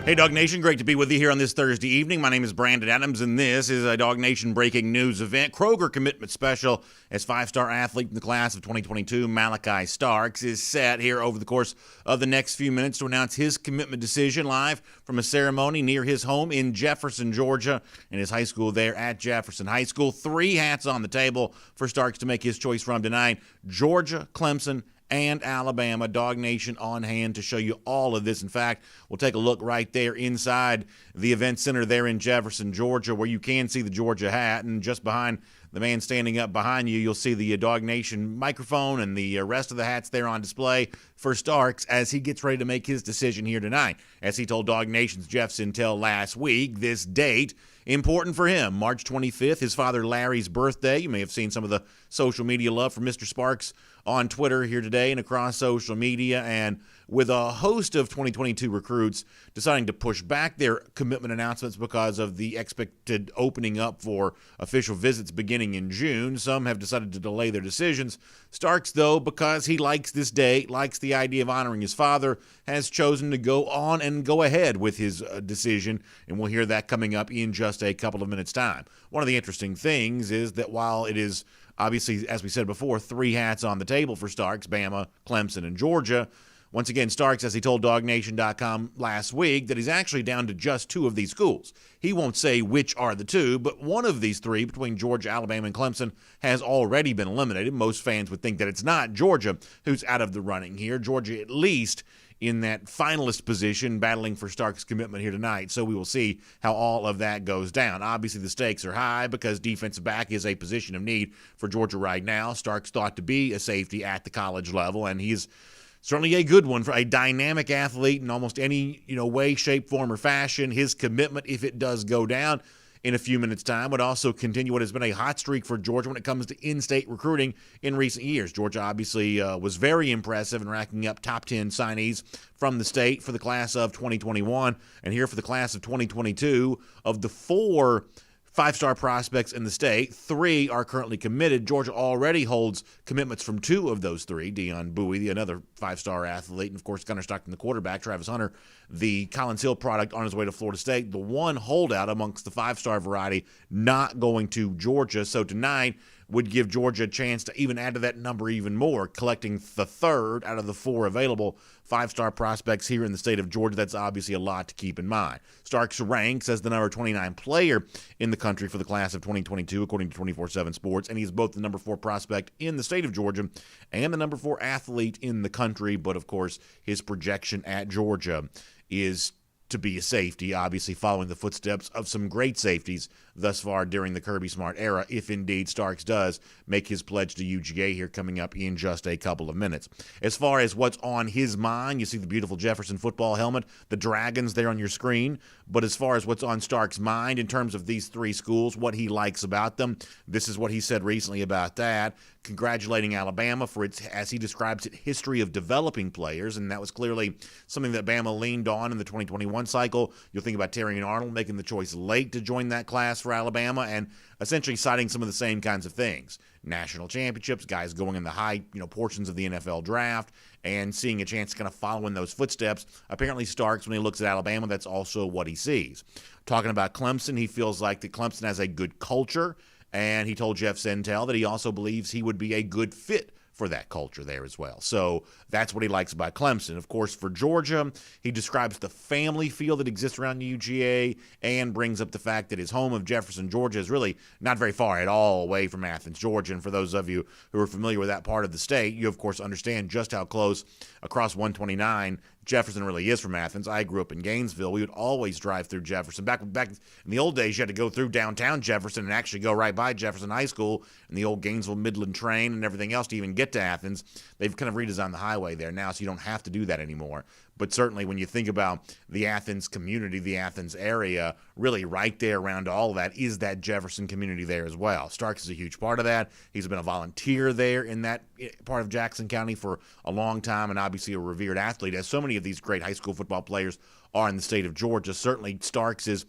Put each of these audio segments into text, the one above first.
Hey, Dog Nation, great to be with you here on this Thursday evening. My name is Brandon Adams, and this is a Dog Nation breaking news event. Kroger commitment special as five-star athlete in the class of 2022, Malaki Starks, is set here over the course of the next few minutes to announce his commitment decision live from a ceremony near his home in Jefferson, Georgia, and his high school there at Jefferson High School. 3 hats on the table for Starks to make his choice from tonight: Georgia, Clemson, and Alabama. Dog Nation on hand to show you all of this. In fact, we'll take a look right there inside the event center there in Jefferson, Georgia, where you can see the Georgia hat, and just behind the man standing up behind you, you'll see the Dog Nation microphone and the rest of the hats there on display for Starks as he gets ready to make his decision here tonight. As he told Dog Nation's Jeff Sintel last week, this date important for him, March 25th, his father Larry's birthday. You may have seen some of the social media love from Mr. Sparks on Twitter here today and across social media, and with a host of 2022 recruits deciding to push back their commitment announcements because of the expected opening up for official visits beginning in June. Some have decided to delay their decisions. Starks, though, because he likes this day, likes the idea of honoring his father, has chosen to go on and go ahead with his decision, and we'll hear that coming up in just a couple of minutes' time. One of the interesting things is that while it is obviously, as we said before, 3 hats on the table for Starks: Bama, Clemson, and Georgia. Once again, Starks, as he told DogNation.com last week, that he's actually down to just 2 of these schools. He won't say which are the 2, but one of these 3, between Georgia, Alabama, and Clemson, has already been eliminated. Most fans would think that it's not Georgia who's out of the running here. Georgia, at least, in that finalist position, battling for Starks' commitment here tonight. So we will see how all of that goes down. Obviously, the stakes are high because defensive back is a position of need for Georgia right now. Starks thought to be a safety at the college level, and he's certainly a good one for a dynamic athlete in almost any way, shape, form, or fashion. His commitment, if it does go down in a few minutes' time, would also continue what has been a hot streak for Georgia when it comes to in-state recruiting in recent years. Georgia obviously was very impressive in racking up top 10 signees from the state for the class of 2021. And here for the class of 2022, of the 4 5-star prospects in the state, 3 are currently committed. Georgia already holds commitments from 2 of those 3. Deion Bowie, another 5-star athlete, and of course Gunnar Stockton, the quarterback. Travis Hunter, the Collins Hill product, on his way to Florida State. The one holdout amongst the 5-star variety not going to Georgia. So tonight would give Georgia a chance to even add to that number even more, collecting the 3rd out of the 4 available 5-star prospects here in the state of Georgia. That's obviously a lot to keep in mind. Starks ranks as the number 29 player in the country for the class of 2022, according to 24/7 Sports, and he's both the number 4 prospect in the state of Georgia and the number 4 athlete in the country. But, of course, his projection at Georgia is to be a safety, obviously following the footsteps of some great safeties thus far during the Kirby Smart era, if indeed Starks does make his pledge to UGA here coming up in just a couple of minutes. As far as what's on his mind, you see the beautiful Jefferson football helmet, the Dragons there on your screen, but as far as what's on Starks' mind in terms of these 3 schools, what he likes about them, this is what he said recently about that, congratulating Alabama for its, as he describes it, history of developing players, and that was clearly something that Bama leaned on in the 2021 cycle. You'll think about Terry and Arnold making the choice late to join that class for Alabama, and essentially citing some of the same kinds of things. National championships, guys going in the high portions of the NFL draft, and seeing a chance to kind of follow in those footsteps. Apparently Starks, when he looks at Alabama, that's also what he sees. Talking about Clemson, he feels like that Clemson has a good culture, and he told Jeff Sintel that he also believes he would be a good fit for that culture there as well. So that's what he likes about Clemson. Of course, for Georgia, he describes the family feel that exists around UGA and brings up the fact that his home of Jefferson, Georgia is really not very far at all away from Athens, Georgia. And for those of you who are familiar with that part of the state, you of course understand just how close across 129 Jefferson really is from Athens. I grew up in Gainesville. We would always drive through Jefferson. Back in the old days, you had to go through downtown Jefferson and actually go right by Jefferson High School and the old Gainesville Midland train and everything else to even get to Athens. They've kind of redesigned the highway there now, so you don't have to do that anymore. But certainly when you think about the Athens community, the Athens area, really right there around all of that is that Jefferson community there as well. Starks is a huge part of that. He's been a volunteer there in that part of Jackson County for a long time, and obviously a revered athlete, as so many of these great high school football players are in the state of Georgia. Certainly Starks is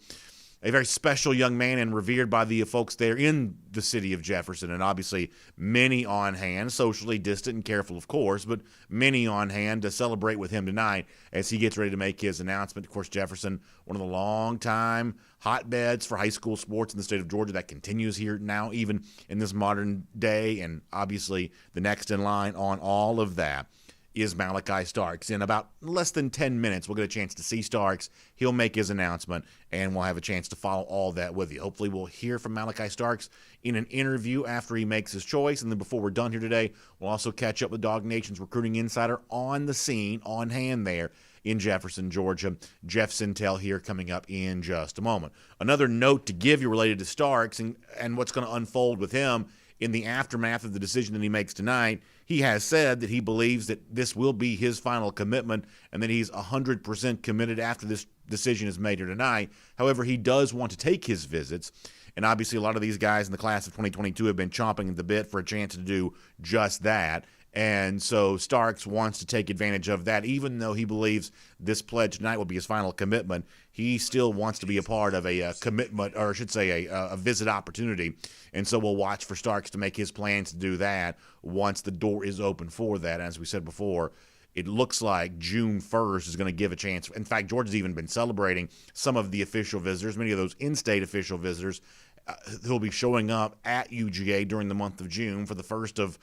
a very special young man and revered by the folks there in the city of Jefferson, and obviously many on hand, socially distant and careful, of course, but many on hand to celebrate with him tonight as he gets ready to make his announcement. Of course, Jefferson, one of the long-time hotbeds for high school sports in the state of Georgia. That continues here now, even in this modern day, and obviously the next in line on all of that is Malaki Starks. In about less than 10 minutes, we'll get a chance to see Starks. He'll make his announcement, and we'll have a chance to follow all that with you. Hopefully we'll hear from Malaki Starks in an interview after he makes his choice. And then before we're done here today, we'll also catch up with Dog Nation's recruiting insider on the scene, on hand there in Jefferson, Georgia. Jeff Sintel here coming up in just a moment. Another note to give you related to Starks and what's going to unfold with him in the aftermath of the decision that he makes tonight. He has said that he believes that this will be his final commitment and that he's 100% committed after this decision is made here tonight. However, he does want to take his visits, and obviously a lot of these guys in the class of 2022 have been chomping at the bit for a chance to do just that. And so Starks wants to take advantage of that. Even though he believes this pledge tonight will be his final commitment, he still wants to be a part of a commitment, or I should say a visit opportunity. And so we'll watch for Starks to make his plans to do that once the door is open for that. As we said before, it looks like June 1st is going to give a chance. In fact, Georgia's even been celebrating some of the official visitors, many of those in-state official visitors who'll be showing up at UGA during the month of June for the first of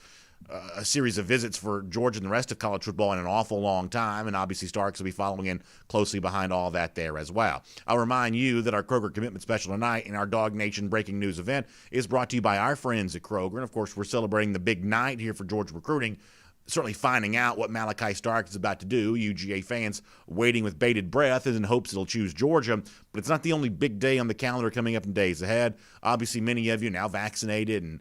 a series of visits for Georgia and the rest of college football in an awful long time, and obviously Starks will be following in closely behind all that there as well. I'll remind you that our Kroger Commitment Special tonight in our Dog Nation Breaking News event is brought to you by our friends at Kroger, and of course we're celebrating the big night here for Georgia recruiting, certainly finding out what Malaki Starks is about to do. UGA fans waiting with bated breath in hopes it'll choose Georgia, but it's not the only big day on the calendar coming up in days ahead. Obviously, many of you now vaccinated and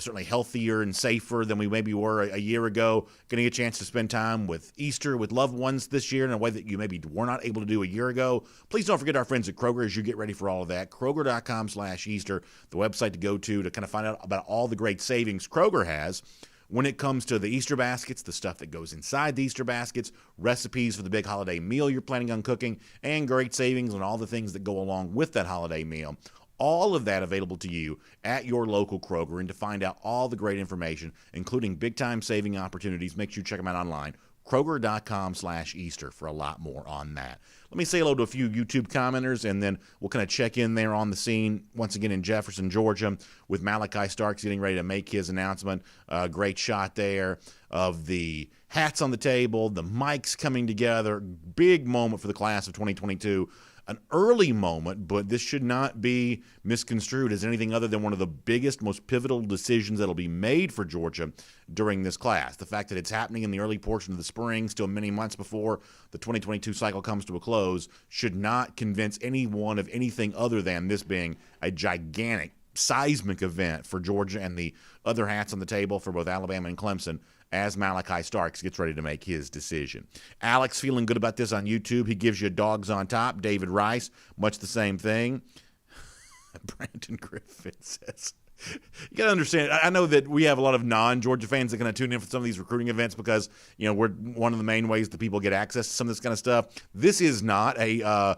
certainly healthier and safer than we maybe were a year ago, getting a chance to spend time with Easter with loved ones this year in a way that you maybe were not able to do a year ago. Please don't forget our friends at Kroger as you get ready for all of that. Kroger.com/Easter, the website to go to kind of find out about all the great savings Kroger has when it comes to the Easter baskets, the stuff that goes inside the Easter baskets, recipes for the big holiday meal you're planning on cooking, and great savings on all the things that go along with that holiday meal. All of that available to you at your local Kroger. And to find out all the great information, including big-time saving opportunities, make sure you check them out online. Kroger.com/Easter for a lot more on that. Let me say hello to a few YouTube commenters, and then we'll kind of check in there on the scene once again in Jefferson, Georgia, with Malaki Starks getting ready to make his announcement. Great shot there of the hats on the table, the mics coming together. Big moment for the class of 2022. An early moment, but this should not be misconstrued as anything other than one of the biggest, most pivotal decisions that will be made for Georgia during this class. The fact that it's happening in the early portion of the spring, still many months before the 2022 cycle comes to a close, should not convince anyone of anything other than this being a gigantic, seismic event for Georgia and the other hats on the table for both Alabama and Clemson as Malaki Starks gets ready to make his decision. Alex feeling good about this on YouTube. He gives you dogs on top. David Rice, much the same thing. Brandon Griffin says, you got to understand, I know that we have a lot of non-Georgia fans that are going to tune in for some of these recruiting events because, we're one of the main ways that people get access to some of this kind of stuff. This is not a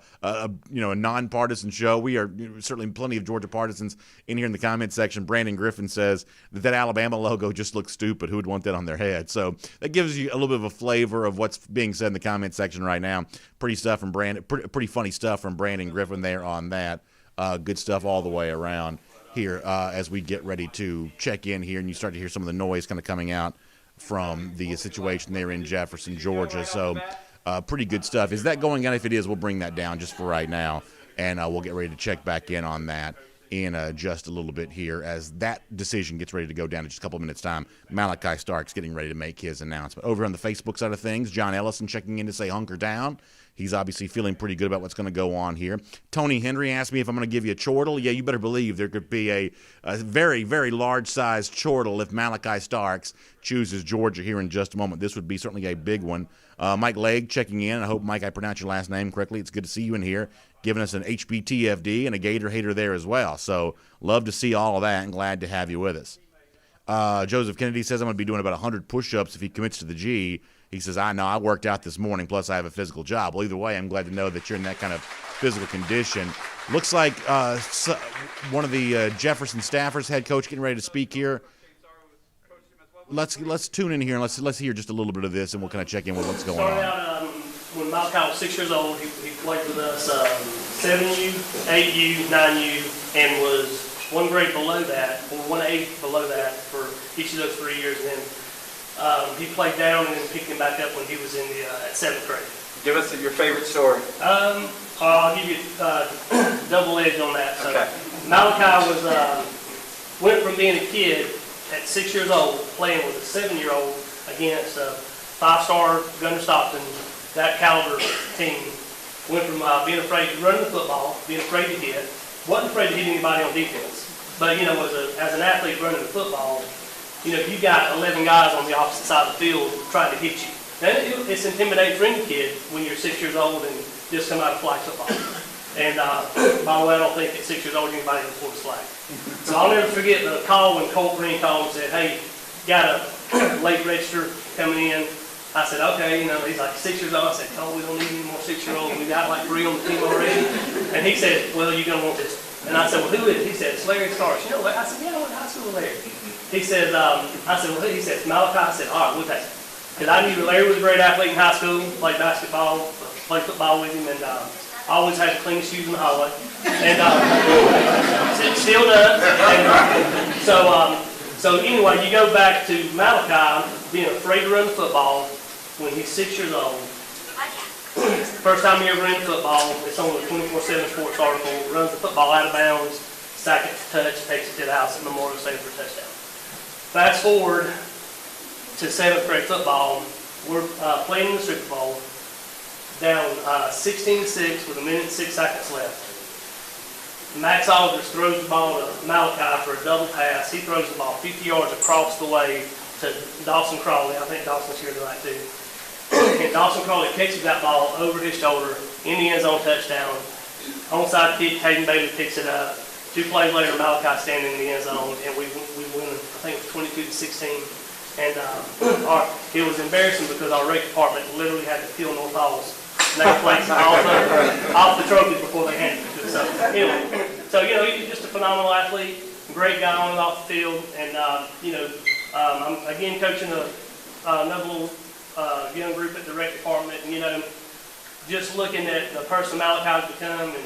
nonpartisan show. We are certainly plenty of Georgia partisans in here in the comment section. Brandon Griffin says that Alabama logo just looks stupid. Who would want that on their head? So that gives you a little bit of a flavor of what's being said in the comment section right now. Pretty funny stuff from Brandon Griffin there on that. Good stuff all the way around here as we get ready to check in here, and you start to hear some of the noise kind of coming out from the situation there in Jefferson, Georgia. So pretty good stuff. Is that going on? If it is, we'll bring that down just for right now, and we'll get ready to check back in on that in just a little bit here as that decision gets ready to go down in just a couple of minutes' time. Malaki Starks getting ready to make his announcement. Over on the Facebook side of things, John Ellison checking in to say hunker down. He's obviously feeling pretty good about what's going to go on here. Tony Henry asked me if I'm going to give you a chortle. Yeah, you better believe there could be a very, very large-sized chortle if Malaki Starks chooses Georgia here in just a moment. This would be certainly a big one. Mike Legg checking in. I hope, Mike, I pronounced your last name correctly. It's good to see you in here, giving us an HBTFD and a Gator hater there as well. So love to see all of that and glad to have you with us. Joseph Kennedy says I'm going to be doing about 100 push-ups if he commits to the G. He says, I know, I worked out this morning, plus I have a physical job. Well, either way, I'm glad to know that you're in that kind of physical condition. Looks like one of the Jefferson staffers, head coach, getting ready to speak here. Let's tune in here and let's hear just a little bit of this, and we'll kind of check in with what's going on. Started out when Malaki was 6 years old. He played with us 7U, 8U, 9U, and was one grade below that, or 1/8 below that for each of those 3 years. And then he played down and then picked him back up when he was in the at 7th grade. Give us your favorite story. I'll give you double edge on that. So Okay. Malaki went from being a kid at 6 years old playing with a 7-year-old against a 5-star Gunner Stockton, that caliber team. Went from being afraid to run the football, being afraid to hit, wasn't afraid to hit anybody on defense. But as an athlete running the football, you got 11 guys on the opposite side of the field trying to hit you. Then it's intimidating for any kid when you're 6 years old and just come out of flag football. And by the way, I don't think at 6 years old anybody can afford a flag. So I'll never forget the call when Colt Green called and said, "Hey, got a late register coming in." I said, "Okay," he's like 6 years old. I said, "Colt, we don't need any more 6-year-olds. We got like 3 on the team already." And he said, "Well, you're gonna want this." And I said, "Well, who is it?" He said, "It's Larry Starks." I said, "Yeah, I went to high school with Larry." He said, I said, "Well, who?" He said, "Malaki." I said, "All right, we'll take it." Because I knew Larry was a great athlete in high school, played basketball, played football with him, and I always had the cleanest shoes in the hallway. And still does. And, so anyway, you go back to Malaki being afraid to run the football when he's 6 years old. First time he ever ran football, it's on the 24/7 Sports article, runs the football out of bounds, sack it for touch, takes it to the house at Memorial Stadium for a touchdown. Fast forward to 7th grade football, we're playing in the Super Bowl, down 16-6 with 1 minute and 6 seconds left. Max Aldridge throws the ball to Malaki for a double pass. He throws the ball 50 yards across the way to Dawson Crawley. I think Dawson's here tonight too. And Dawson Crawley catches that ball over his shoulder in the end zone, touchdown. Onside kick, Hayden Bailey picks it up. 2 plays later, Malaki standing in the end zone, and we win, I think, 22-16. And it was embarrassing because our rec department literally had to peel North Hall's name plates off the trophies before they handed it to us. So anyway, he's just a phenomenal athlete, great guy on and off the field, and I'm again coaching another little young group at the rec department, and just looking at the person Malachi's become, and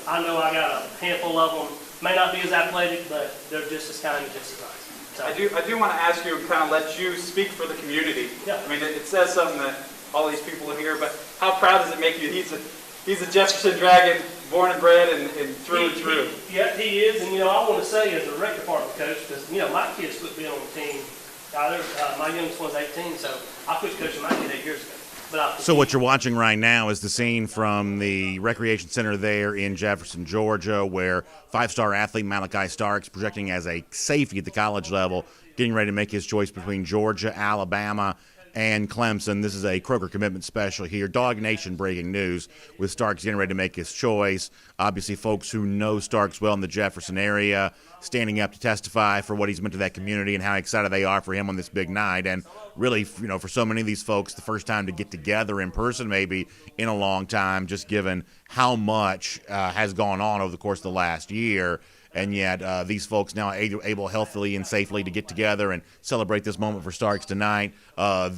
I know I got a handful of them. May not be as athletic, but they're just as kind and just as nice. So. I do want to ask you and kind of let you speak for the community. Yeah. I mean, it says something that all these people are here, but how proud does it make you? He's a Jefferson Dragon, born and bred and through and through. Yeah, he is, and I want to say as a rec department coach, because my kids quit being on the team. My youngest one's 18, so I quit coaching my kid 8 years ago. So what you're watching right now is the scene from the recreation center there in Jefferson, Georgia, where 5-star athlete Malaki Starks, projecting as a safety at the college level, getting ready to make his choice between Georgia, Alabama, and Clemson. This is a Kroger commitment special here. Dog Nation breaking news with Starks getting ready to make his choice. Obviously, folks who know Starks well in the Jefferson area standing up to testify for what he's meant to that community and how excited they are for him on this big night. And really, for so many of these folks, the first time to get together in person maybe in a long time, just given how much has gone on over the course of the last year. And yet these folks now are able healthily and safely to get together and celebrate this moment for Starks tonight. A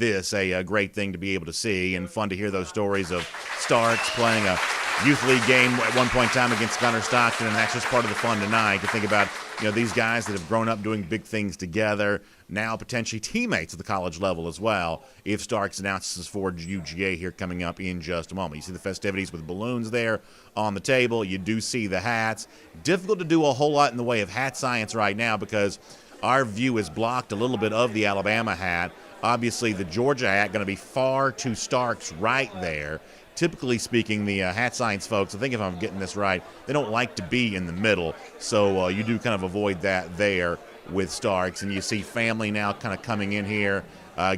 great thing to be able to see, and fun to hear those stories of Starks playing a youth league game at one point in time against Gunner Stockton, and that's just part of the fun tonight to think about these guys that have grown up doing big things together, now potentially teammates at the college level as well, if Starks announces for UGA here coming up in just a moment. You see the festivities with balloons there on the table. You do see the hats. Difficult to do a whole lot in the way of hat science right now because our view is blocked a little bit of the Alabama hat. Obviously, the Georgia hat going to be far to Starks right there. Typically speaking, the hat science folks, I think if I'm getting this right, they don't like to be in the middle, so you do kind of avoid that there with Starks. And you see family now kind of coming in here,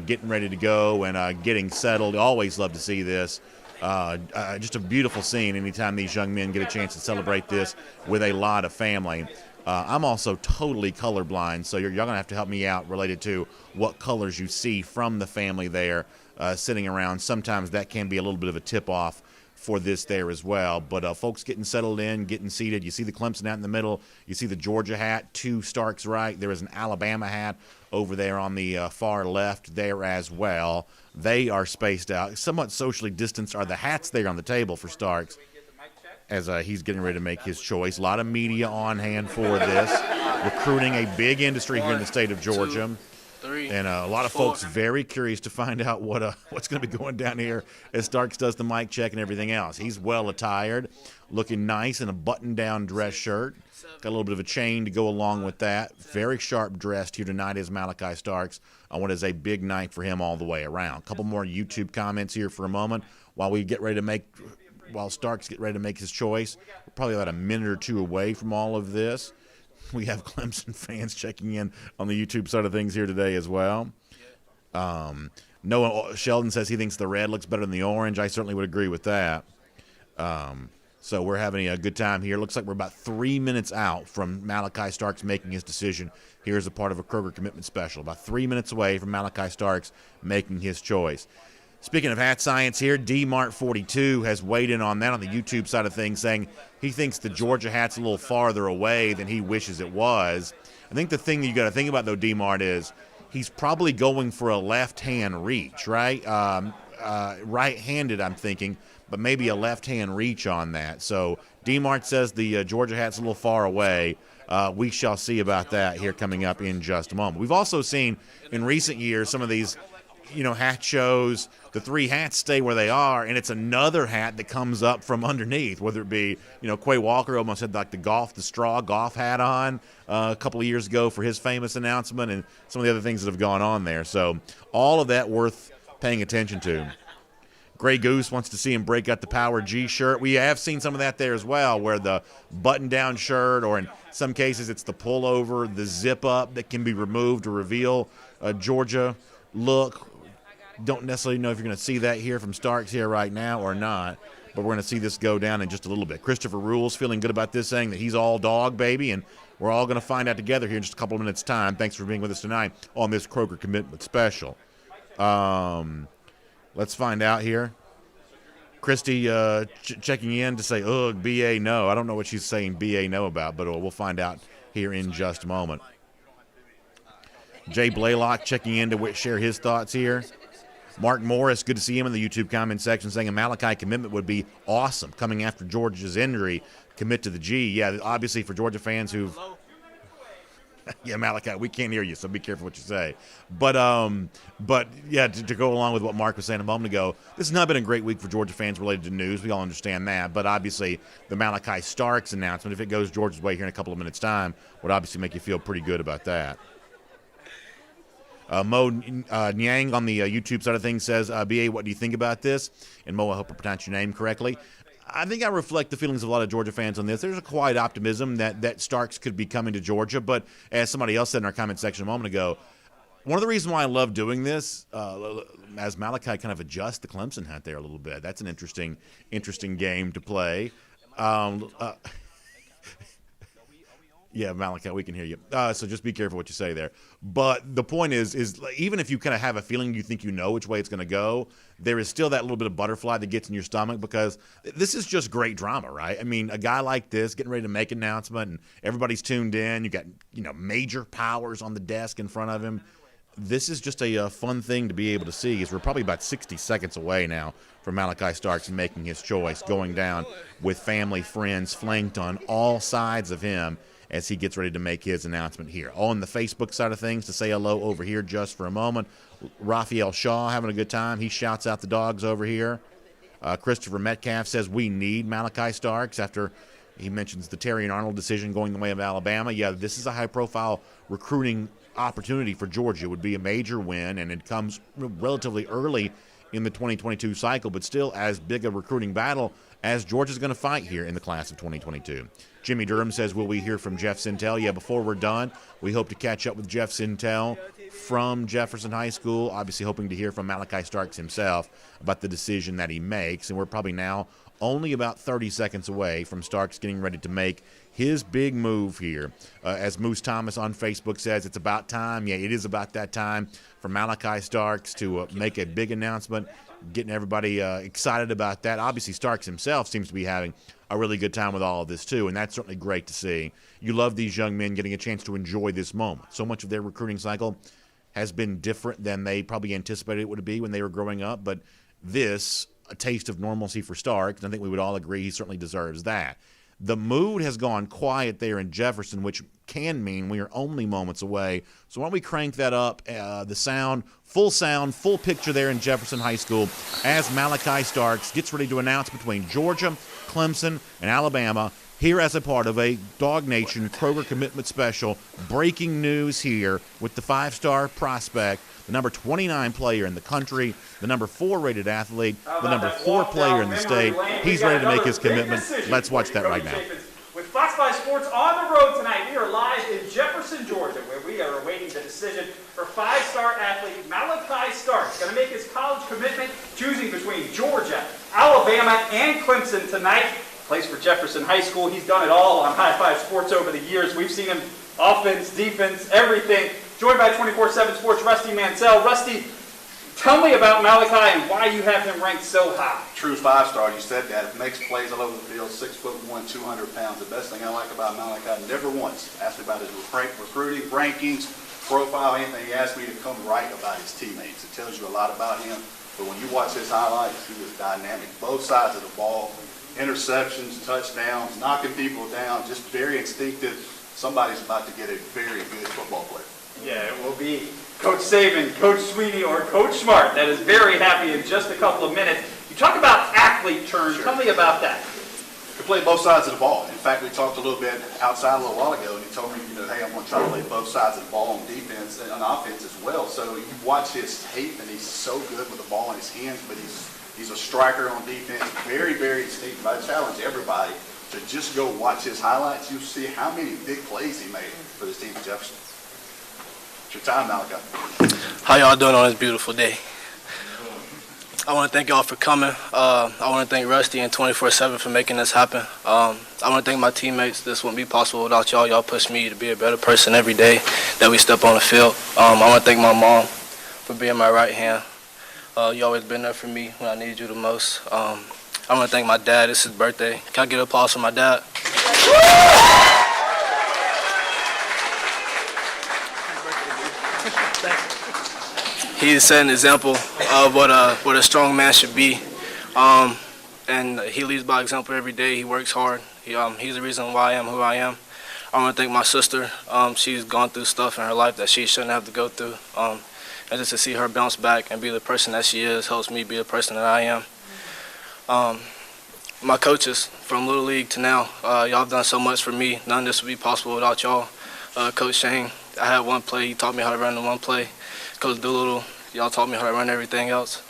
getting ready to go and getting settled. Always love to see this. Just a beautiful scene anytime these young men get a chance to celebrate this with a lot of family. I'm also totally colorblind, so y'all going to have to help me out related to what colors you see from the family there sitting around. Sometimes that can be a little bit of a tip-off for this there as well. But folks getting settled in, getting seated. You see the Clemson hat in the middle. You see the Georgia hat to Starks' right. There is an Alabama hat over there on the far left there as well. They are spaced out. Somewhat socially distanced are the hats there on the table for Starks as he's getting ready to make his choice. A lot of media on hand for this. Recruiting, a big industry here in the state of Georgia. 2, 3, and a lot of 4. folks very curious to find out what's going to be going down here as Starks does the mic check and everything else. He's well attired, looking nice in a button-down dress shirt. Got a little bit of a chain to go along with that. Very sharp dressed here tonight is Malaki Starks on what is a big night for him all the way around. A couple more YouTube comments here for a moment while Starks get ready to make his choice. We're probably about a minute or two away from all of this. We have Clemson fans checking in on the YouTube side of things here today as well. Noah Sheldon says he thinks the red looks better than the orange. I certainly would agree with that. So we're having a good time here. Looks like we're about 3 minutes out from Malaki Starks making his decision. Here's a part of a Kroger commitment special. About 3 minutes away from Malaki Starks making his choice. Speaking of hat science here, DMart42 has weighed in on that on the YouTube side of things, saying he thinks the Georgia hat's a little farther away than he wishes it was. I think the thing that you got to think about, though, DMart, is he's probably going for a left-hand reach, right? Right-handed, I'm thinking, but maybe a left-hand reach on that. So DMart says the Georgia hat's a little far away. We shall see about that here coming up in just a moment. We've also seen in recent years some of these hat shows, the three hats stay where they are, and it's another hat that comes up from underneath, whether it be, Quay Walker almost had like the straw golf hat on a couple of years ago for his famous announcement, and some of the other things that have gone on there. So all of that worth paying attention to. Grey Goose wants to see him break out the Power G shirt. We have seen some of that there as well, where the button-down shirt, or in some cases it's the pullover, the zip-up that can be removed to reveal a Georgia look. Don't necessarily know if you're going to see that here from Starks here right now or not, but we're going to see this go down in just a little bit. Christopher Rules feeling good about this, saying that he's all dog, baby, and we're all going to find out together here in just a couple of minutes' time. Thanks for being with us tonight on this Kroger Commitment Special. Let's find out here. Christy checking in to say, ugh, B.A. no. I don't know what she's saying B.A. no about, but we'll find out here in just a moment. Jay Blaylock checking in to share his thoughts here. Mark Morris, good to see him in the YouTube comment section, saying a Malaki commitment would be awesome. Coming after Georgia's injury, commit to the G. Yeah, obviously for Georgia fans who've... Yeah, Malaki, we can't hear you, so be careful what you say. But yeah, to go along with what Mark was saying a moment ago, this has not been a great week for Georgia fans related to news. We all understand that. But obviously, the Malaki Starks announcement, if it goes Georgia's way here in a couple of minutes' time, would obviously make you feel pretty good about that. Mo Nyang on the YouTube side of things says, B.A., what do you think about this? And Mo, I hope I pronounced your name correctly. I think I reflect the feelings of a lot of Georgia fans on this. There's a quiet optimism that Starks could be coming to Georgia, but as somebody else said in our comment section a moment ago, one of the reasons why I love doing this, as Malaki kind of adjusts the Clemson hat there a little bit, that's an interesting game to play. Yeah, Malaki, we can hear you. So just be careful what you say there. But the point is even if you kind of have a feeling you think you know which way it's going to go, there is still that little bit of butterfly that gets in your stomach because this is just great drama, right? I mean, a guy like this getting ready to make an announcement and everybody's tuned in. You got, major powers on the desk in front of him. This is just a fun thing to be able to see, as we're probably about 60 seconds away now from Malaki Starks making his choice, going down with family, friends flanked on all sides of him as he gets ready to make his announcement here. On the Facebook side of things, to say hello over here just for a moment, Raphael Shaw having a good time. He shouts out the dogs over here. Christopher Metcalf says we need Malaki Starks after he mentions the Terry and Arnold decision going the way of Alabama. Yeah, this is a high-profile recruiting opportunity for Georgia. It would be a major win, and it comes relatively early in the 2022 cycle, but still as big a recruiting battle as Georgia's going to fight here in the class of 2022. Jimmy Durham says, will we hear from Jeff Sintel? Yeah, before we're done, we hope to catch up with Jeff Sintel from Jefferson High School, obviously hoping to hear from Malaki Starks himself about the decision that he makes. And we're probably now only about 30 seconds away from Starks getting ready to make his big move here. As Moose Thomas on Facebook says, it's about time. Yeah, it is about that time for Malaki Starks to make a big announcement. getting everybody excited about that. Obviously, Starks himself seems to be having a really good time with all of this, too, and that's certainly great to see. You love these young men getting a chance to enjoy this moment. So much of their recruiting cycle has been different than they probably anticipated it would be when they were growing up, but this, a taste of normalcy for Starks, and I think we would all agree he certainly deserves that. The mood has gone quiet there in Jefferson, which can mean we are only moments away. So why don't we crank that up, the sound, full picture there in Jefferson High School as Malaki Starks gets ready to announce between Georgia, Clemson, and Alabama here as a part of a Dog Nation Kroger Commitment Special. Breaking news here with the 5-star prospect, the number 29 player in the country, the number 4 rated athlete, the number 4 player in the state. He's ready to make his commitment. Let's watch that right now. With Fox 5 Sports on the road tonight, we are live in Jefferson, Georgia, where we are awaiting the decision for 5-star athlete Malaki Starks. Going to make his college commitment, choosing between Georgia, Alabama, and Clemson tonight. Plays for Jefferson High School. He's done it all on High 5 Sports over the years. We've seen him offense, defense, everything. Joined by 24/7 Sports' Rusty Mansell. Rusty, tell me about Malaki and why you have him ranked so high. True 5-star, you said that. Makes plays all over the field, 6'1", 200 pounds. The best thing I like about Malaki, never once asked me about his recruiting, rankings, profile, anything. He asked me to come write about his teammates. It tells you a lot about him. But when you watch his highlights, he was dynamic. Both sides of the ball, interceptions, touchdowns, knocking people down, just very instinctive. Somebody's about to get a very good football player. Yeah, it will be Coach Saban, Coach Sweeney, or Coach Smart. That is very happy in just a couple of minutes. You talk about athlete turn. Sure. Tell me about that. He played both sides of the ball. In fact, we talked a little bit outside a little while ago, and he told me, hey, I'm going to try to play both sides of the ball on defense and on offense as well. So you watch his tape, and he's so good with the ball in his hands, but he's a striker on defense, very, very instinctive. I challenge everybody to just go watch his highlights. You'll see how many big plays he made for this team at Jefferson. It's your time, Malaki. How y'all doing on this beautiful day? I want to thank y'all for coming. I want to thank Rusty and 24/7 for making this happen. I want to thank my teammates. This wouldn't be possible without y'all. Y'all push me to be a better person every day that we step on the field. I want to thank my mom for being my right hand. You always been there for me when I needed you the most. I want to thank my dad. It's his birthday. Can I get an applause for my dad? He's setting an example of what a strong man should be, and he leads by example every day. He works hard. He's the reason why I am who I am. I want to thank my sister. She's gone through stuff in her life that she shouldn't have to go through, and just to see her bounce back and be the person that she is helps me be the person that I am. My coaches from Little League to now, y'all have done so much for me. None of this would be possible without y'all. Coach Shane, I had one play. He taught me how to run the one play. Coach Doolittle, y'all taught me how to run everything else.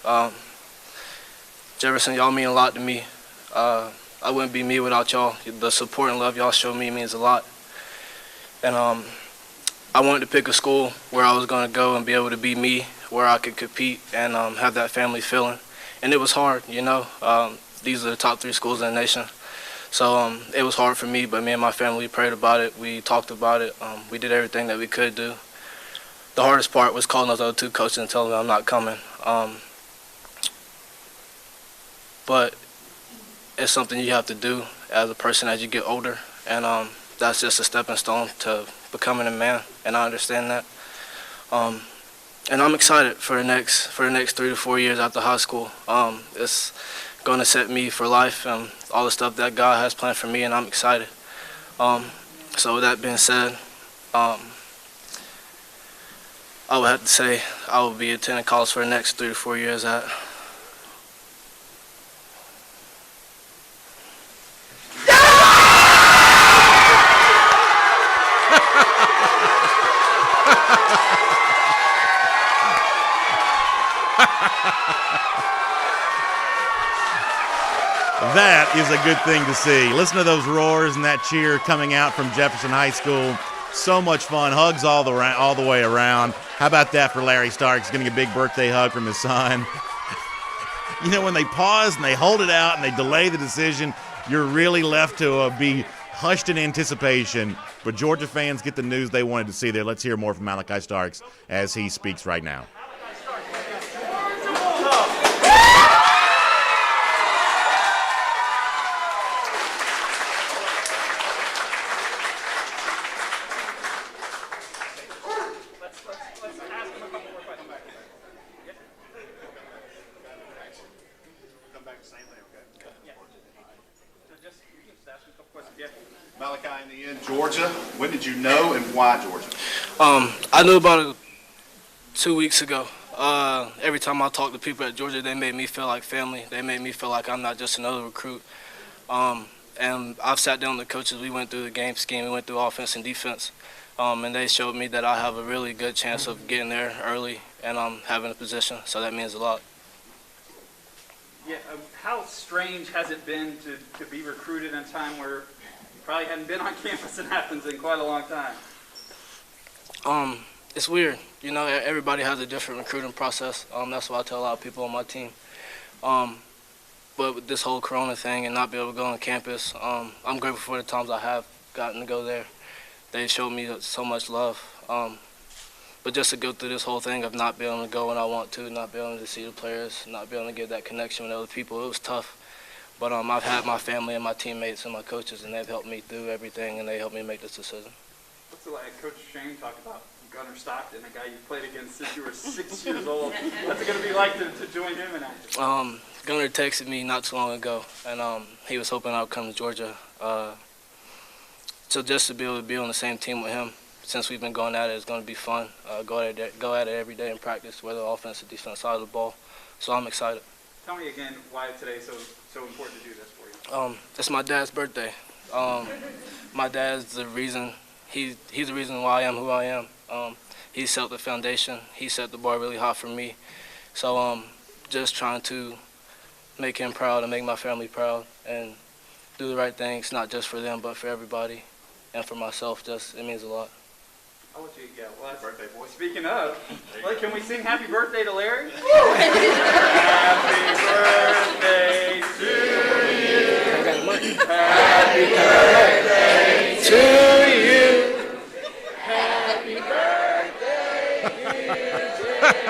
Jefferson, y'all mean a lot to me. I wouldn't be me without y'all. The support and love y'all show me means a lot. And I wanted to pick a school where I was going to go and be able to be me, where I could compete and have that family feeling. And it was hard, you know. These are the top 3 schools in the nation. So it was hard for me, but me and my family prayed about it. We talked about it. We did everything that we could do. The hardest part was calling those other 2 coaches and telling them I'm not coming. But it's something you have to do as a person as you get older. And that's just a stepping stone to becoming a man, and I understand that. And I'm excited for the next 3 to 4 years after high school. It's going to set me for life and all the stuff that God has planned for me, and I'm excited. So with that being said, I would have to say I will be attending college for the next 3 to 4 years. That is a good thing to see. Listen to those roars and that cheer coming out from Jefferson High School. So much fun. Hugs all the way around. How about that for Larry Starks, getting a big birthday hug from his son? You know, when they pause and they hold it out and they delay the decision, you're really left to be hushed in anticipation. But Georgia fans get the news they wanted to see there. Let's hear more from Malaki Starks as he speaks right now. back the same thing, okay? Yeah. So just, you can just ask me a couple questions. Yeah. Malachi, in the end, Georgia, when did you know and why Georgia? I knew about it 2 weeks ago. Every time I talk to people at Georgia, they made me feel like family. They made me feel like I'm not just another recruit. And I've sat down with the coaches. We went through the game scheme. We went through offense and defense. And they showed me that I have a really good chance of getting there early and having a position. So that means a lot. Yeah, how strange has it been to be recruited in a time where you probably hadn't been on campus in Athens in quite a long time? It's weird. You know, everybody has a different recruiting process. That's what I tell a lot of people on my team. But with this whole Corona thing and not be able to go on campus, I'm grateful for the times I have gotten to go there. They showed me so much love. But just to go through this whole thing of not being able to go when I want to, not being able to see the players, not being able to get that connection with other people, it was tough. But I've had my family and my teammates and my coaches, and they've helped me through everything, and they helped me make this decision. What's it like? Coach Shane talked about Gunnar Stockton, a guy you played against since you were 6 years old. What's it going to be like to join him in action? Gunnar texted me not too long ago, and he was hoping I would come to Georgia. So just to be able to be on the same team with him, since we've been going at it, it's going to be fun. Go at it every day in practice, whether offense or defense side of the ball. So I'm excited. Tell me again why today is so important to do this for you. It's my dad's birthday. My dad's the reason. He's the reason why I am who I am. He set the foundation. He set the bar really high for me. So just trying to make him proud and make my family proud and do the right things, not just for them, but for everybody and for myself. It means a lot. I'll let you go. Well, that's birthday boy. Speaking of, can we sing happy birthday to Larry? Happy birthday to you. I got the money. Happy birthday to you. Happy birthday, dear Jerry.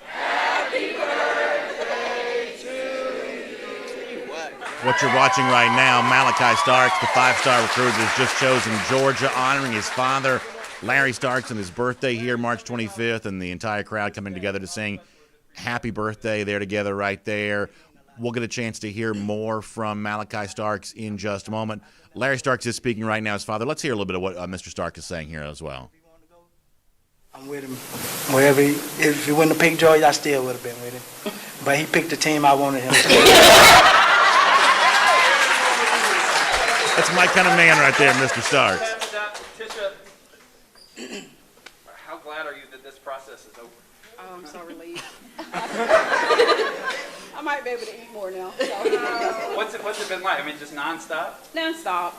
Happy birthday to you. What you're watching right now, Malaki Starks, the five-star recruit, has just chosen Georgia, honoring his father, Larry Starks, on his birthday here, March 25th, and the entire crowd coming together to sing happy birthday. They're together right there. We'll get a chance to hear more from Malaki Starks in just a moment. Larry Starks is speaking right now, his father. Let's hear a little bit of what Mr. Stark is saying here as well. I'm with him. Wherever if he wouldn't have picked Georgia, I still would have been with him. But he picked the team I wanted him to. That's my kind of man right there, Mr. Starks. Tisha, how glad are you that this process is over? Oh, I'm so relieved. I might be able to eat more now. So. What's it been like? I mean, just nonstop? Non-stop.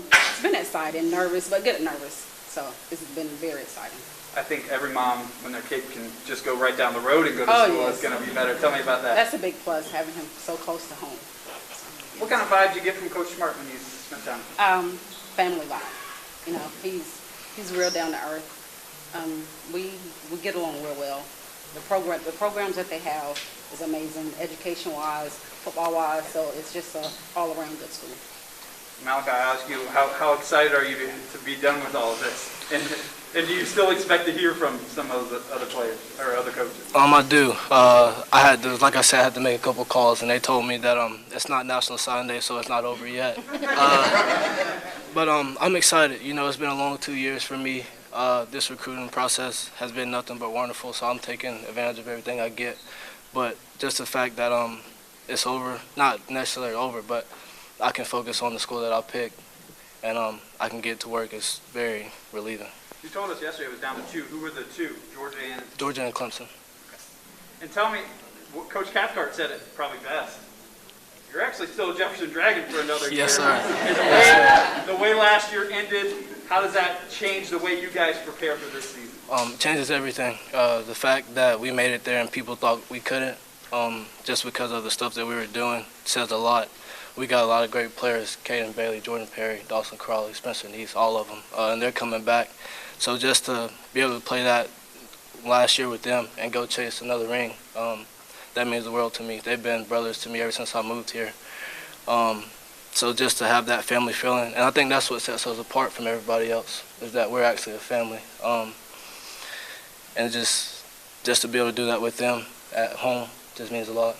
It's been exciting, nervous, but good nervous. So it's been very exciting. I think every mom, when their kid can just go right down the road and go to school, yes. It's going to be better. Tell me about that. That's a big plus, having him so close to home. What kind of vibe do you get from Coach Smart when you spend time with him? Family vibe. You know, he's real down to earth. We get along real well. The programs that they have is amazing, education-wise, football-wise. So it's just a all-around good school. Malaki, I ask you, how excited are you to be done with all of this? And do you still expect to hear from some of the other players or other coaches? I do. I had to, like I said, I had to make a couple calls, and they told me that it's not National Signing Day, so it's not over yet. But I'm excited. You know, it's been a long 2 years for me. This recruiting process has been nothing but wonderful, so I'm taking advantage of everything I get. But just the fact that it's over, not necessarily over, but I can focus on the school that I picked, and I can get to work. It's very relieving. You told us yesterday it was down to two. Who were the two? Georgia and Clemson. And tell me, Coach Cathcart said it probably best. You're actually still a Jefferson Dragon for another year. Yes, sir. And the way last year ended, how does that change the way you guys prepare for this season? Changes everything. The fact that we made it there and people thought we couldn't, just because of the stuff that we were doing, says a lot. We got a lot of great players: Caden Bailey, Jordan Perry, Dawson Crawley, Spencer Neese, all of them, and they're coming back. So just to be able to play that last year with them and go chase another ring, that means the world to me. They've been brothers to me ever since I moved here. So just to have that family feeling, and I think that's what sets us apart from everybody else, is that we're actually a family. And just to be able to do that with them at home just means a lot.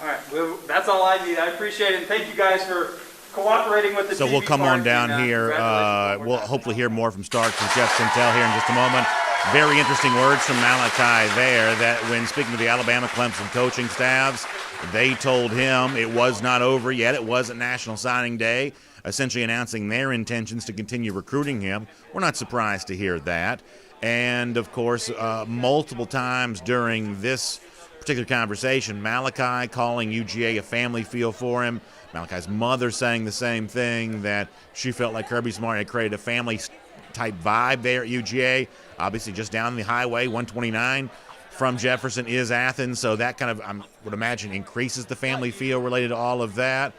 All right, well, that's all I need. I appreciate it. And thank you guys for cooperating with the So TV we'll come part, on down and, here. congratulations one more We'll time. hopefully hear more from Starks and Jeff Sintel here in just a moment. Very interesting words from Malaki there, that when speaking to the Alabama Clemson coaching staffs, they told him it was not over yet. It wasn't National Signing Day, essentially announcing their intentions to continue recruiting him. We're not surprised to hear that. And, of course, multiple times during this particular conversation, Malaki calling UGA a family feel for him. Malachi's mother saying the same thing, that she felt like Kirby Smart had created a family-type vibe there at UGA. Obviously, just down the highway, 129 from Jefferson is Athens, so that kind of, I would imagine, increases the family feel related to all of that.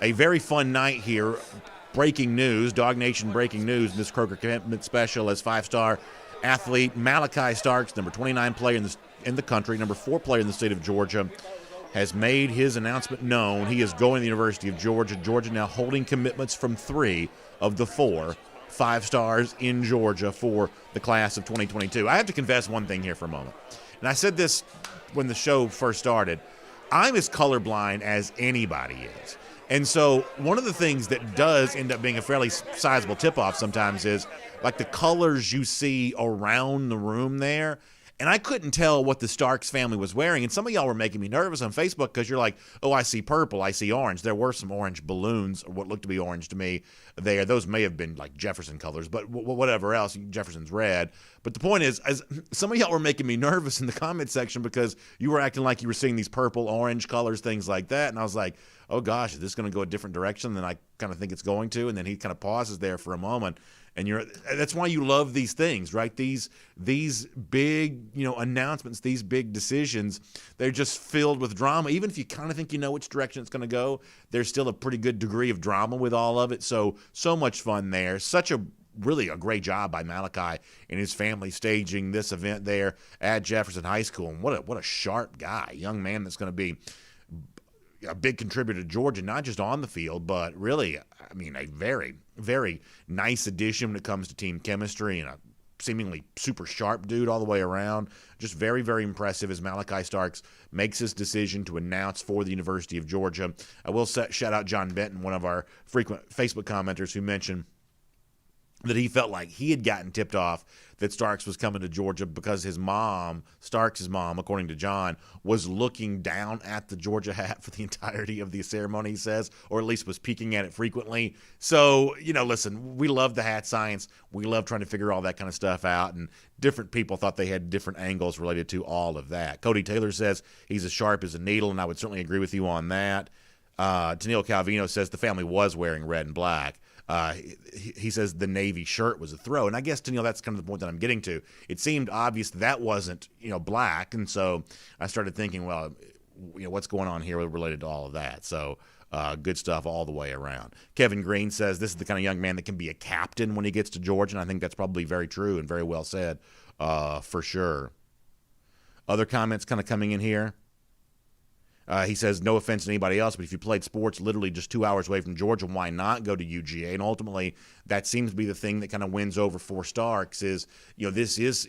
A very fun night here. Breaking news, Dog Nation breaking news in this Kroger commitment special, as five-star athlete Malaki Starks, number 29 player in the country, number 4 player in the state of Georgia, has made his announcement known. He is going to the University of Georgia. Georgia now holding commitments from 3 of the 4 5-stars in Georgia for the class of 2022. I have to confess one thing here for a moment. And I said this when the show first started. I'm as colorblind as anybody is. And so one of the things that does end up being a fairly sizable tip-off sometimes is like the colors you see around the room there. And I couldn't tell what the Starks family was wearing. And some of y'all were making me nervous on Facebook because you're like, oh, I see purple, I see orange. There were some orange balloons, or what looked to be orange to me there. Those may have been like Jefferson colors, but whatever else, Jefferson's red. But the point is, as some of y'all were making me nervous in the comment section because you were acting like you were seeing these purple, orange colors, things like that. And I was like, oh gosh, is this going to go a different direction than I kind of think it's going to? And then he kind of pauses there for a moment. And that's why you love these things, right? These big, announcements, these big decisions, they're just filled with drama. Even if you kind of think you know which direction it's going to go, there's still a pretty good degree of drama with all of it. So much fun there. Really a great job by Malaki and his family staging this event there at Jefferson High School. And what a sharp guy, young man that's going to be a big contributor to Georgia, not just on the field, but really, I mean, a very, very nice addition when it comes to team chemistry, and a seemingly super sharp dude all the way around. Just very, very impressive as Malaki Starks makes his decision to announce for the University of Georgia. I will shout out John Benton, one of our frequent Facebook commenters, who mentioned that he felt like he had gotten tipped off that Starks was coming to Georgia because his mom, Starks' mom, according to John, was looking down at the Georgia hat for the entirety of the ceremony, he says, or at least was peeking at it frequently. So, listen, we love the hat science. We love trying to figure all that kind of stuff out, and different people thought they had different angles related to all of that. Cody Taylor says he's as sharp as a needle, and I would certainly agree with you on that. Tennille Calvino says the family was wearing red and black. He says the navy shirt was a throw. And I guess, that's kind of the point that I'm getting to. It seemed obvious that wasn't, black. And so I started thinking, well, what's going on here related to all of that? So good stuff all the way around. Kevin Green says this is the kind of young man that can be a captain when he gets to Georgia. And I think that's probably very true and very well said for sure. Other comments kind of coming in here. He says, no offense to anybody else, but if you played sports literally just 2 hours away from Georgia, why not go to UGA? And ultimately, that seems to be the thing that kind of wins over for Starks is, this is,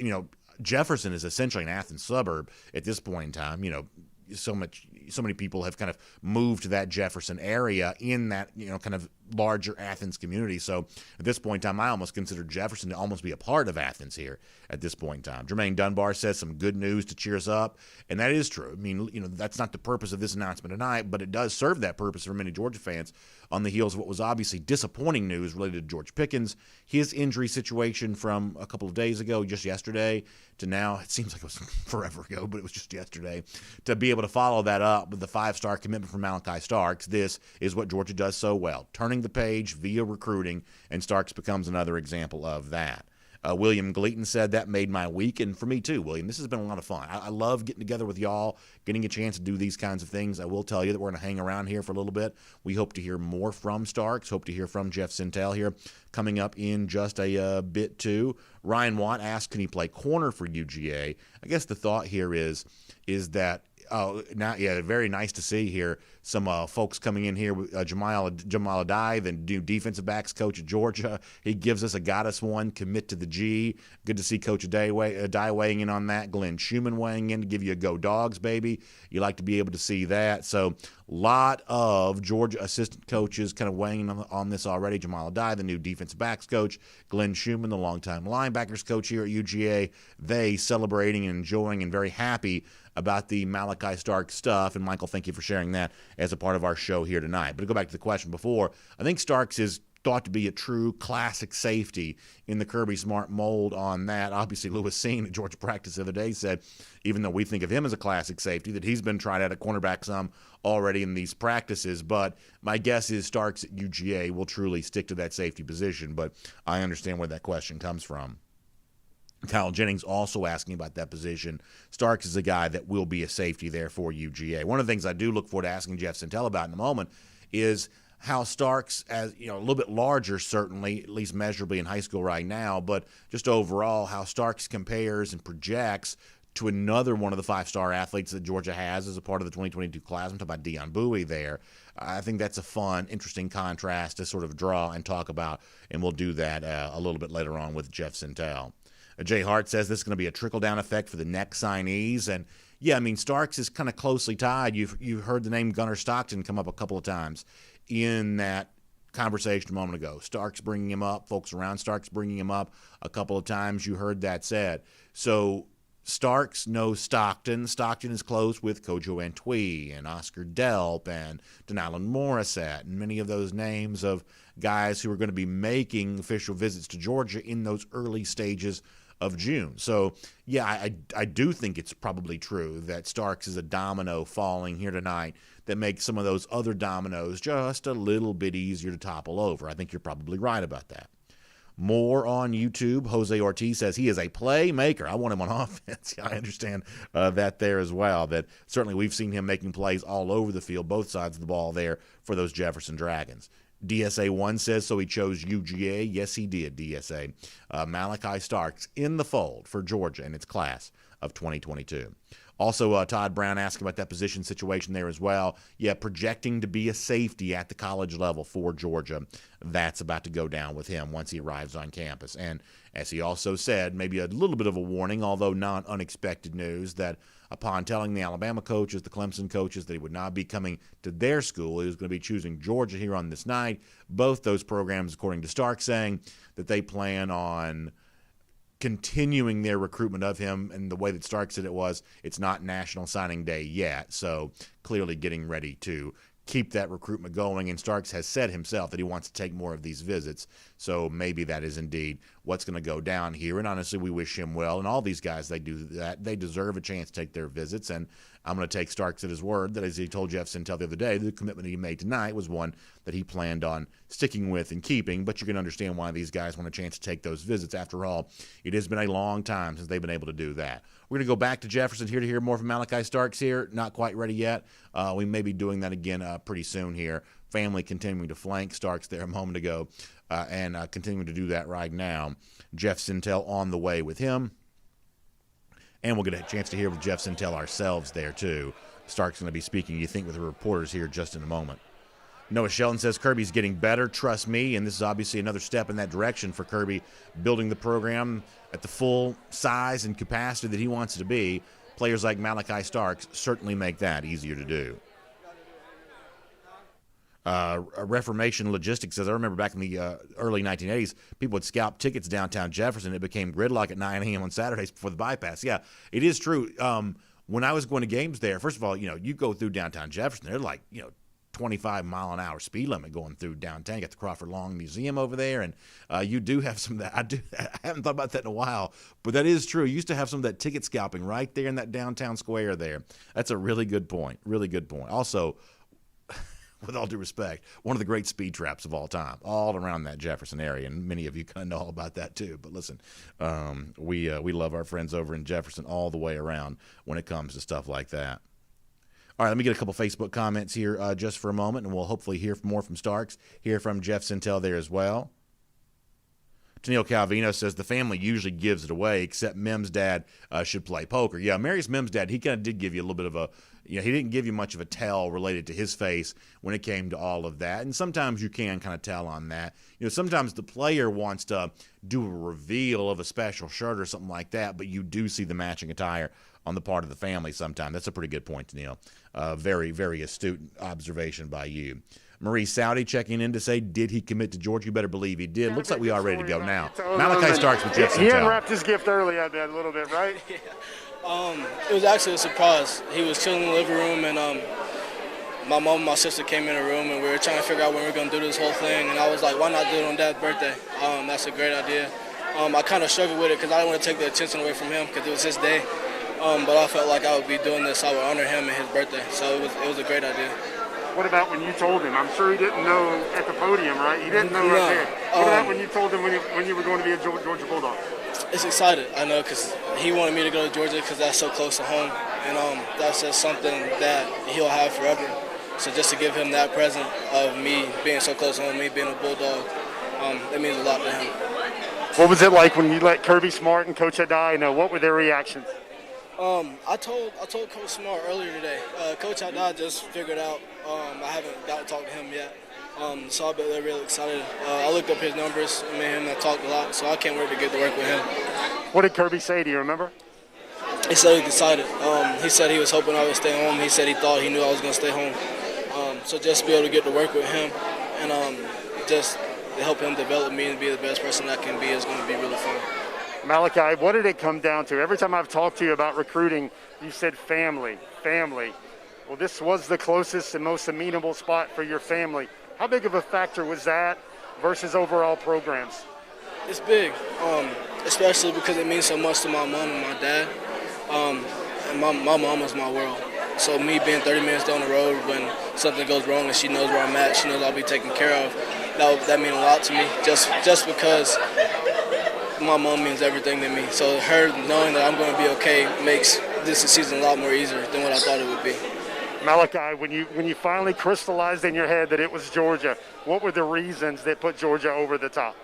Jefferson is essentially an Athens suburb at this point in time. So many people have kind of moved to that Jefferson area in that, kind of larger Athens community. So at this point in time, I almost consider Jefferson to almost be a part of Athens here at this point in time. Jermaine Dunbar says some good news to cheer us up, and that is true. I mean, that's not the purpose of this announcement tonight, but it does serve that purpose for many Georgia fans on the heels of what was obviously disappointing news related to George Pickens, his injury situation from a couple of days ago, just yesterday, to now, it seems like it was forever ago, but it was just yesterday, to be able to follow that up with the 5-star commitment from Malaki Starks. This is what Georgia does so well, turning the page via recruiting, and Starks becomes another example of that. William Gleaton said that made my week, and for me too, William. This has been a lot of fun. I love getting together with y'all, getting a chance to do these kinds of things. I will tell you that we're going to hang around here for a little bit. We hope to hear more from Starks, hope to hear from Jeff Sintel here coming up in just a bit too. Ryan Watt asked, can he play corner for UGA? I guess the thought here is that very nice to see here. Some folks coming in here. Jamal Adai, the new defensive backs coach at Georgia. He gives us a got us one, commit to the G. Good to see Coach Adai weighing in on that. Glenn Schumann weighing in to give you a go Dogs, baby. You like to be able to see that. So lot of Georgia assistant coaches kind of weighing in on this already. Jamal Adai, the new defensive backs coach. Glenn Schumann, the longtime linebackers coach here at UGA. They celebrating and enjoying and very happy about the Malaki Starks stuff. And Michael, thank you for sharing that as a part of our show here tonight. But to go back to the question before, I think Starks is thought to be a true classic safety in the Kirby Smart mold on that. Obviously, Lewis Seen at Georgia practice the other day said, even though we think of him as a classic safety, that he's been tried out at cornerback some already in these practices. But my guess is Starks at UGA will truly stick to that safety position. But I understand where that question comes from. Kyle Jennings also asking about that position. Starks is a guy that will be a safety there for UGA. One of the things I do look forward to asking Jeff Santel about in a moment is how Starks, as a little bit larger certainly, at least measurably in high school right now, but just overall how Starks compares and projects to another one of the five-star athletes that Georgia has as a part of the 2022 class. I'm talking about Deion Bowie there. I think that's a fun, interesting contrast to sort of draw and talk about, and we'll do that a little bit later on with Jeff Santel. Jay Hart says this is going to be a trickle-down effect for the next signees. And, yeah, I mean, Starks is kind of closely tied. You've heard the name Gunnar Stockton come up a couple of times in that conversation a moment ago. Starks bringing him up, folks around Starks bringing him up a couple of times. You heard that said. So Starks knows Stockton. Stockton is close with Kojo Antwi and Oscar Delp and Denalyn Morissette and many of those names of guys who are going to be making official visits to Georgia in those early stages of June. So, yeah, I do think it's probably true that Starks is a domino falling here tonight that makes some of those other dominoes just a little bit easier to topple over. I think you're probably right about that. More on YouTube. Jose Ortiz says he is a playmaker. I want him on offense. I understand that there as well, that certainly we've seen him making plays all over the field, both sides of the ball there for those Jefferson Dragons. DSA1 says, so he chose UGA. Yes, he did, DSA. Malaki Starks in the fold for Georgia in its class of 2022. Also, Todd Brown asked about that position situation there as well. Yeah, projecting to be a safety at the college level for Georgia. That's about to go down with him once he arrives on campus. And as he also said, maybe a little bit of a warning, although not unexpected news, that upon telling the Alabama coaches, the Clemson coaches, that he would not be coming to their school, he was going to be choosing Georgia here on this night. Both those programs, according to Stark, saying that they plan on continuing their recruitment of him, and the way that Stark said it was, it's not National Signing Day yet, so clearly getting ready to keep that recruitment going, and Starks has said himself that he wants to take more of these visits, so maybe that is indeed what's going to go down here, and honestly, we wish him well, and all these guys, they do that. They deserve a chance to take their visits, and I'm going to take Starks at his word that, as he told Jeff Santel the other day, the commitment he made tonight was one that he planned on sticking with and keeping, but you can understand why these guys want a chance to take those visits. After all, it has been a long time since they've been able to do that. We're going to go back to Jefferson here to hear more from Malaki Starks here. Not quite ready yet. We may be doing that again pretty soon here. Family continuing to flank Starks there a moment ago and continuing to do that right now. Jeff Santel on the way with him. And we'll get a chance to hear with Jeff Santel ourselves there, too. Stark's going to be speaking, you think, with the reporters here just in a moment. Noah Sheldon says Kirby's getting better, trust me, and this is obviously another step in that direction for Kirby, building the program at the full size and capacity that he wants it to be. Players like Malaki Starks certainly make that easier to do. Reformation Logistics says, I remember back in the early 1980s, people would scalp tickets downtown Jefferson. It became gridlock at 9 a.m. on Saturdays before the bypass. Yeah, it is true. When I was going to games there, first of all, you go through downtown Jefferson, they're like, 25-mile-an-hour speed limit going through downtown. You got the Crawford Long Museum over there, and you do have some of that. I haven't thought about that in a while, but that is true. You used to have some of that ticket scalping right there in that downtown square there. That's a really good point. Really good point. Also, with all due respect, one of the great speed traps of all time, all around that Jefferson area, and many of you kind of know all about that too. But listen, we love our friends over in Jefferson all the way around when it comes to stuff like that. All right, let me get a couple Facebook comments here just for a moment, and we'll hopefully hear more from Starks, hear from Jeff Santel there as well. Tennille Calvino says the family usually gives it away, except Mim's dad should play poker. Yeah, Mary's Mim's dad, he kind of did give you a little bit of a, he didn't give you much of a tell related to his face when it came to all of that. And sometimes you can kind of tell on that. Sometimes the player wants to do a reveal of a special shirt or something like that, but you do see the matching attire on the part of the family sometimes. That's a pretty good point, Tennille. Very, very astute observation by you. Marie Saudi checking in to say, did he commit to Georgia? You better believe he did. Looks like we are ready to go now. Malaki Starks with Jeff He Santel. unwrapped his gift early, I bet, a little bit, right? It was actually a surprise. He was chilling in the living room, and my mom and my sister came in the room, and we were trying to figure out when we were going to do this whole thing. And I was like, why not do it on Dad's birthday? That's a great idea. I kind of struggled with it because I didn't want to take the attention away from him because it was his day. But I felt like I would be doing this, I would honor him and his birthday. So it was a great idea. What about when you told him? I'm sure he didn't know at the podium, right? He didn't know right there. What about when you told him when you were going to be a Georgia Bulldog? It's excited, I know, because he wanted me to go to Georgia because that's so close to home. And that's just something that he'll have forever. So just to give him that present of me being so close to home, me being a Bulldog, it means a lot to him. What was it like when you let Kirby Smart and Coach Adai know? What were their reactions? I told Coach Smart earlier today. Coach Haddad just figured out. I haven't got to talk to him yet. So I bet they're really excited. I looked up his numbers. Me and him talked a lot, so I can't wait to get to work with him. What did Kirby say? Do you remember? He said he was excited. He said he was hoping I would stay home. He said he knew I was going to stay home. So just to be able to get to work with him and just to help him develop me and be the best person I can be is going to be really fun. Malaki, what did it come down to? Every time I've talked to you about recruiting, you said family, family. Well, this was the closest and most amenable spot for your family. How big of a factor was that versus overall programs? It's big, especially because it means so much to my mom and my dad. And my mom is my world. So me being 30 minutes down the road when something goes wrong and she knows where I'm at, she knows I'll be taken care of, that means a lot to me just because my mom means everything to me. So her knowing that I'm going to be okay makes this season a lot more easier than what I thought it would be. Malaki, when you finally crystallized in your head that it was Georgia, what were the reasons that put Georgia over the top?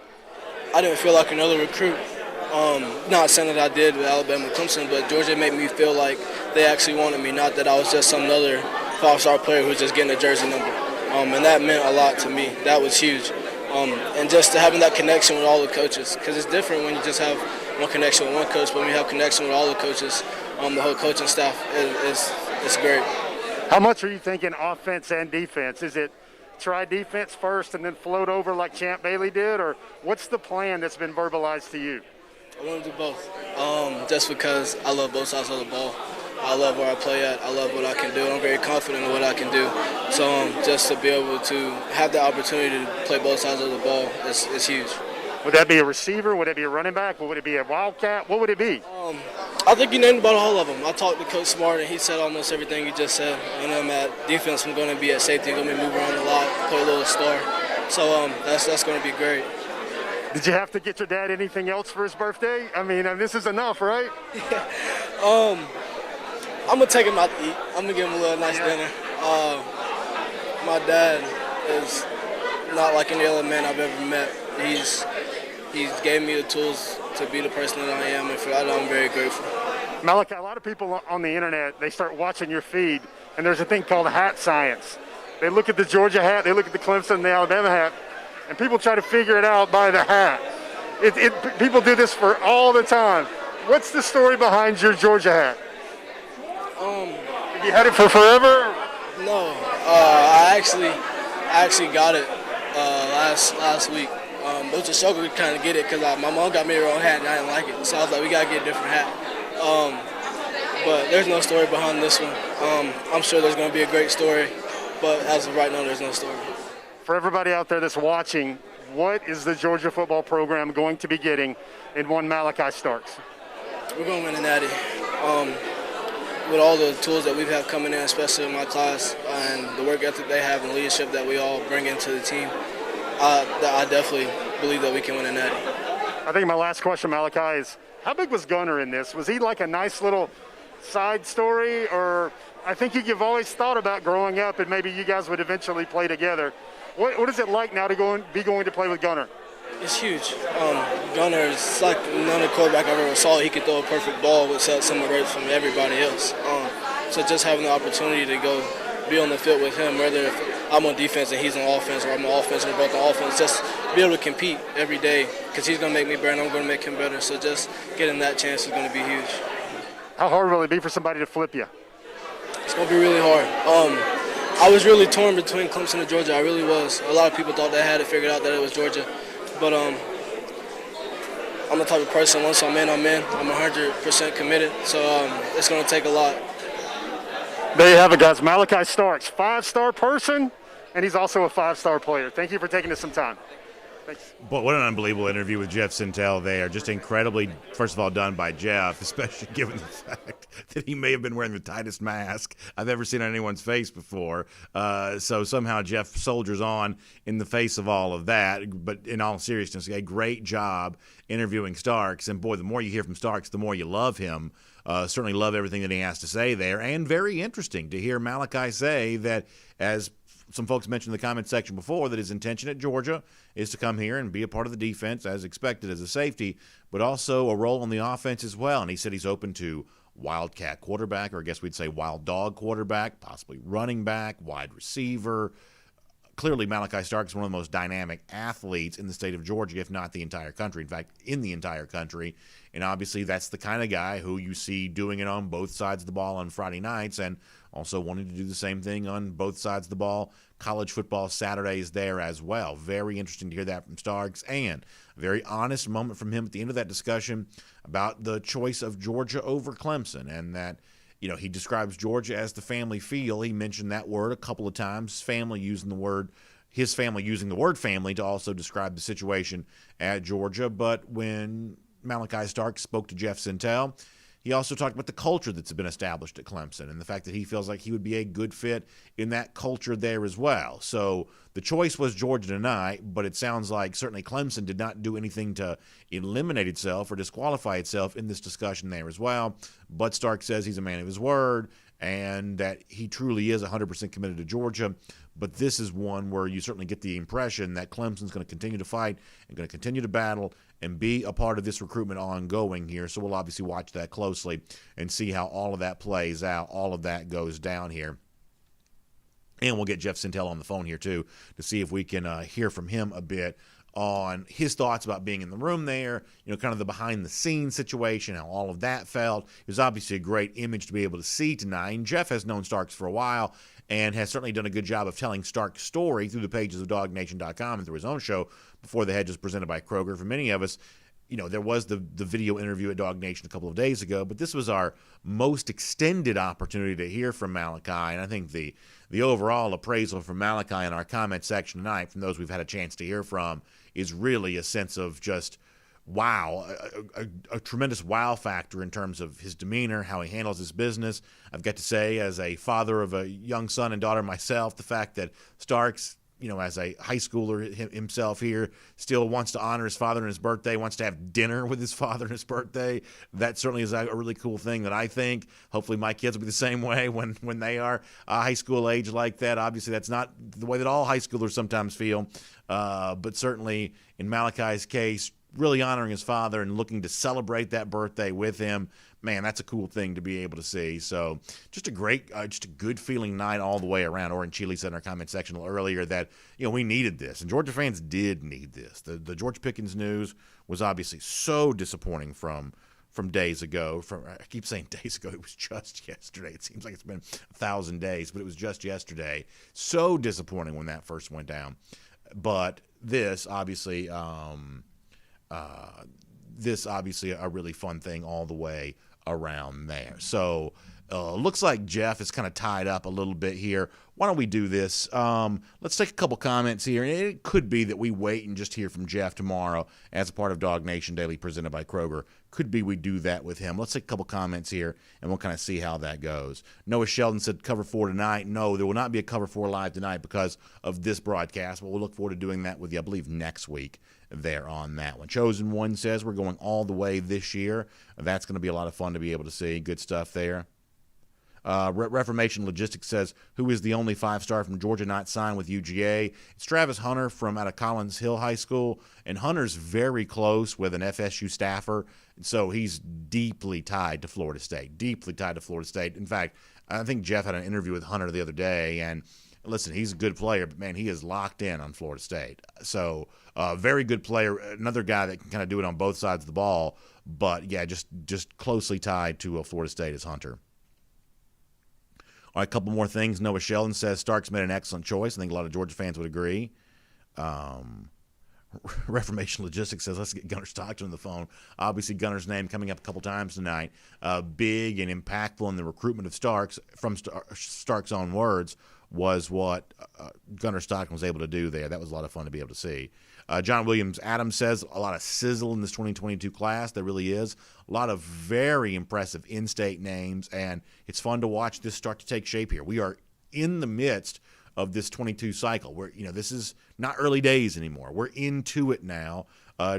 I didn't feel like another recruit. Not saying that I did with Alabama and Clemson, but Georgia made me feel like they actually wanted me, not that I was just some other five-star player who was just getting a jersey number. And that meant a lot to me. That was huge. And just to having that connection with all the coaches, because it's different when you just have one connection with one coach, but when you have connection with all the coaches, the whole coaching staff, it's great. How much are you thinking offense and defense? Is it try defense first and then float over like Champ Bailey did, or what's the plan that's been verbalized to you? I want to do both, just because I love both sides of the ball. I love where I play at. I love what I can do. I'm very confident in what I can do. So just to be able to have the opportunity to play both sides of the ball is huge. Would that be a receiver? Would it be a running back? Would it be a wildcat? What would it be? I think you named about all of them. I talked to Coach Smart, and he said almost everything you just said. And I'm at defense. I'm going to be at safety. I'm going to be moving around a lot, play a little star. So that's going to be great. Did you have to get your dad anything else for his birthday? I mean, this is enough, right? I'm going to take him out to eat. I'm going to give him a little nice dinner. My dad is not like any other man I've ever met. He's gave me the tools to be the person that I am, and for that I'm very grateful. Malaki, a lot of people on the internet, they start watching your feed, and there's a thing called hat science. They look at the Georgia hat, they look at the Clemson and the Alabama hat, and people try to figure it out by the hat. People do this for all the time. What's the story behind your Georgia hat? Have you had it for forever? No, I actually got it last week. It was a struggle to kind of get it because my mom got me the wrong hat and I didn't like it. So I was like, we got to get a different hat. But there's no story behind this one. I'm sure there's going to be a great story, but as of right now, there's no story. For everybody out there that's watching, what is the Georgia football program going to be getting in one Malaki Starks? We're going to win a natty. With all the tools that we've had coming in, especially in my class, and the work ethic they have and leadership that we all bring into the team, I definitely believe that we can win a natty. I think my last question, Malaki, is how big was Gunner in this? Was he like a nice little side story, or I think you've always thought about growing up and maybe you guys would eventually play together. What is it like now to be going to play with Gunner? It's huge. Gunner is like none of the quarterback I've ever saw. He could throw a perfect ball with some rates from everybody else. So just having the opportunity to go be on the field with him, whether if I'm on defense and he's on offense, or I'm on offense and we're both on offense, just be able to compete every day because he's going to make me better and I'm going to make him better. So just getting that chance is going to be huge. How hard will it be for somebody to flip you? It's going to be really hard. I was really torn between Clemson and Georgia. I really was. A lot of people thought they had it figured out that it was Georgia. But I'm the type of person, once I'm in, I'm in. I'm 100% committed. So it's going to take a lot. There you have it, guys. Malaki Starks, 5-star person, and he's also a 5-star player. Thank you for taking us some time. Thanks. But what an unbelievable interview with Jeff Sintel there. Just incredibly, first of all, done by Jeff, especially given the fact that he may have been wearing the tightest mask I've ever seen on anyone's face before. So somehow Jeff soldiers on in the face of all of that. But in all seriousness, a great job interviewing Starks. And boy, the more you hear from Starks, the more you love him. Certainly love everything that he has to say there. And very interesting to hear Malaki say that, as some folks mentioned in the comment section before, that his intention at Georgia is to come here and be a part of the defense as expected as a safety, but also a role on the offense as well. And he said he's open to wildcat quarterback, or I guess we'd say wild dog quarterback, possibly running back, wide receiver. Clearly, Malaki Starks is one of the most dynamic athletes in the state of Georgia, if not the entire country. In fact, in the entire country. And obviously, that's the kind of guy who you see doing it on both sides of the ball on Friday nights, and also wanting to do the same thing on both sides of the ball college football Saturdays there as well. Very interesting to hear that from Starks, and a very honest moment from him at the end of that discussion about the choice of Georgia over Clemson, and that, you know, he describes Georgia as the family feel. He mentioned that word a couple of times, family using the word, his family using the word family to also describe the situation at Georgia. But when Malaki Starks spoke to Jeff Sintel, he also talked about the culture that's been established at Clemson and the fact that he feels like he would be a good fit in that culture there as well. So the choice was Georgia tonight, but it sounds like certainly Clemson did not do anything to eliminate itself or disqualify itself in this discussion there as well. But Stark says he's a man of his word and that he truly is 100% committed to Georgia. But this is one where you certainly get the impression that Clemson's going to continue to fight and going to continue to battle and be a part of this recruitment ongoing here. So we'll obviously watch that closely and see how all of that plays out, all of that goes down here. And we'll get Jeff Sintel on the phone here, too, to see if we can hear from him a bit on his thoughts about being in the room there, you know, kind of the behind-the-scenes situation, how all of that felt. It was obviously a great image to be able to see tonight. And Jeff has known Starks for a while and has certainly done a good job of telling Starks' story through the pages of DogNation.com and through his own show Before the Hedge was presented by Kroger. For many of us, you know, there was the video interview at Dog Nation a couple of days ago, but this was our most extended opportunity to hear from Malaki. And I think the overall appraisal from Malaki in our comment section tonight, from those we've had a chance to hear from, is really a sense of just wow, a tremendous wow factor in terms of his demeanor, how he handles his business. I've got to say, as a father of a young son and daughter myself, the fact that Starks, you know, as a high schooler himself here, still wants to honor his father on his birthday, wants to have dinner with his father on his birthday. That certainly is a really cool thing that I think. Hopefully my kids will be the same way when they are high school age like that. Obviously, that's not the way that all high schoolers sometimes feel. But certainly in Malachi's case, really honoring his father and looking to celebrate that birthday with him. Man, that's a cool thing to be able to see. So just a great, just a good feeling night all the way around. Oren Chile said in our comment section a little earlier that, you know, we needed this, and Georgia fans did need this. The George Pickens news was obviously so disappointing from days ago. I keep saying days ago. It was just yesterday. It seems like it's been 1,000 days, but it was just yesterday. So disappointing when that first went down. But this obviously a really fun thing all the way around there. So looks like Jeff is kind of tied up a little bit here. Why don't we do this? Let's take a couple comments here. And it could be that we wait and just hear from Jeff tomorrow as a part of Dog Nation Daily presented by Kroger. Could be we do that with him. Let's take a couple comments here, and we'll kind of see how that goes. Noah Sheldon said cover 4 tonight. No, there will not be a cover 4 live tonight because of this broadcast, but we'll look forward to doing that with you, I believe, next week there on that one. Chosen One says we're going all the way this year. That's going to be a lot of fun to be able to see. Good stuff there. Reformation Logistics says, who is the only 5-star from Georgia not signed with UGA? It's Travis Hunter from out of Collins Hill High School, and Hunter's very close with an FSU staffer, so he's deeply tied to Florida State, In fact, I think Jeff had an interview with Hunter the other day, and listen, he's a good player, but, man, he is locked in on Florida State. So, very good player, another guy that can kind of do it on both sides of the ball, but, yeah, just closely tied to Florida State is Hunter. All right, a couple more things. Noah Sheldon says Starks made an excellent choice. I think a lot of Georgia fans would agree. Reformation Logistics says, let's get Gunnar Stockton on the phone. Obviously, Gunner's name coming up a couple times tonight. Big and impactful in the recruitment of Starks, from Starks' own words, was what Gunnar Stockton was able to do there. That was a lot of fun to be able to see. John Williams Adams says a lot of sizzle in this 2022 class. There really is. A lot of very impressive in-state names, and it's fun to watch this start to take shape here. We are in the midst of this 22 cycle where, this is not early days anymore. We're into it now.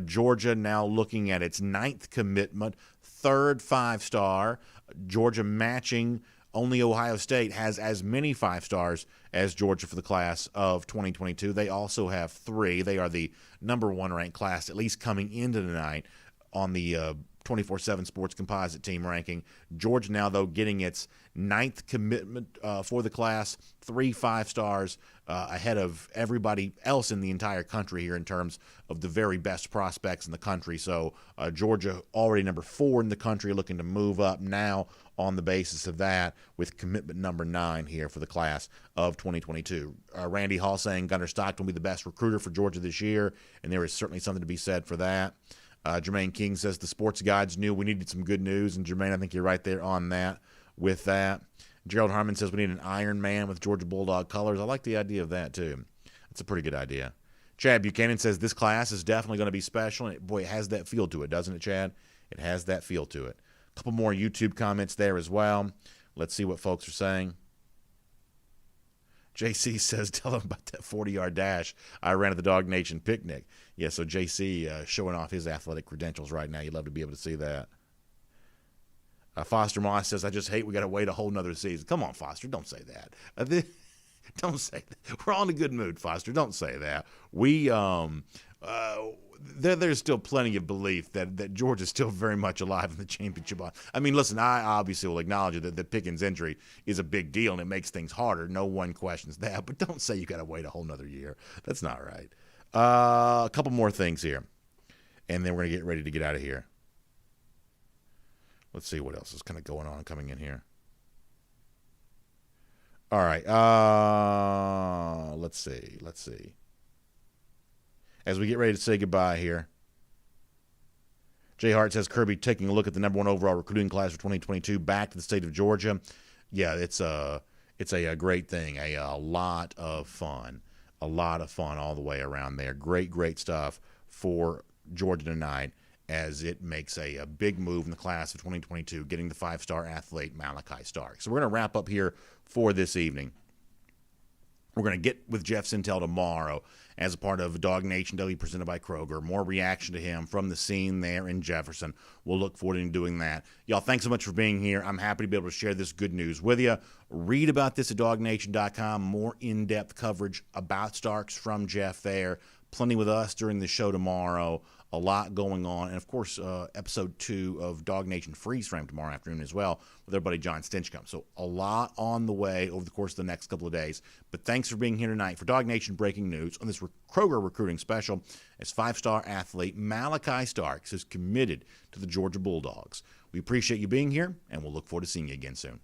Georgia now looking at its 9th commitment, 3rd 5-star. Georgia matching. Only Ohio State has as many 5-stars as Georgia for the class of 2022. They also have 3. They are the number 1 ranked class, at least coming into the night on the 24/7 Sports Composite Team ranking. Georgia now, though, getting its 9th commitment for the class, 3 5-stars ahead of everybody else in the entire country here in terms of the very best prospects in the country. So Georgia already number 4 in the country, looking to move up now on the basis of that with commitment number 9 here for the class of 2022. Randy Hall saying Gunnar Stockton will be the best recruiter for Georgia this year, and there is certainly something to be said for that. Jermaine King says the sports guides knew we needed some good news, and Jermaine, I think you're right there on that with that. Gerald Harmon says we need an Iron Man with Georgia Bulldog colors. I like the idea of that, too. That's a pretty good idea. Chad Buchanan says this class is definitely going to be special, and boy, it has that feel to it, doesn't it, Chad? It has that feel to it. A couple more YouTube comments there as well. Let's see what folks are saying. JC says, tell them about that 40-yard dash I ran at the Dog Nation picnic. Yeah, so JC showing off his athletic credentials right now. You'd love to be able to see that. Foster Moss says, I just hate we got to wait a whole nother season. Come on, Foster, don't say that. Don't say that. We're all in a good mood, Foster. Don't say that. There's still plenty of belief that Georgia's still very much alive in the championship. I mean, listen, I obviously will acknowledge that Pickens' injury is a big deal and it makes things harder. No one questions that. But don't say you got to wait a whole nother year. That's not right. A couple more things here, and then we're going to get ready to get out of here. Let's see what else is kind of going on coming in here. All right. Let's see. As we get ready to say goodbye here, Jay Hart says Kirby taking a look at the number 1 overall recruiting class for 2022 back to the state of Georgia. Yeah, it's a great thing. A lot of fun all the way around there. Great stuff for Georgia tonight as it makes a big move in the class of 2022, getting the 5-star athlete Malaki Starks. So we're going to wrap up here for this evening. We're going to get with Jeff Sintel tomorrow as a part of Dog Nation Daily presented by Kroger. More reaction to him from the scene there in Jefferson. We'll look forward to doing that. Y'all, thanks so much for being here. I'm happy to be able to share this good news with you. Read about this at dognation.com. More in-depth coverage about Starks from Jeff there. Plenty with us during the show tomorrow. A lot going on. And, of course, episode 2 of Dog Nation Freeze Frame tomorrow afternoon as well with our buddy John Stinchcomb. So a lot on the way over the course of the next couple of days. But thanks for being here tonight for Dog Nation Breaking News on this Kroger recruiting special as 5-star athlete Malaki Starks is committed to the Georgia Bulldogs. We appreciate you being here, and we'll look forward to seeing you again soon.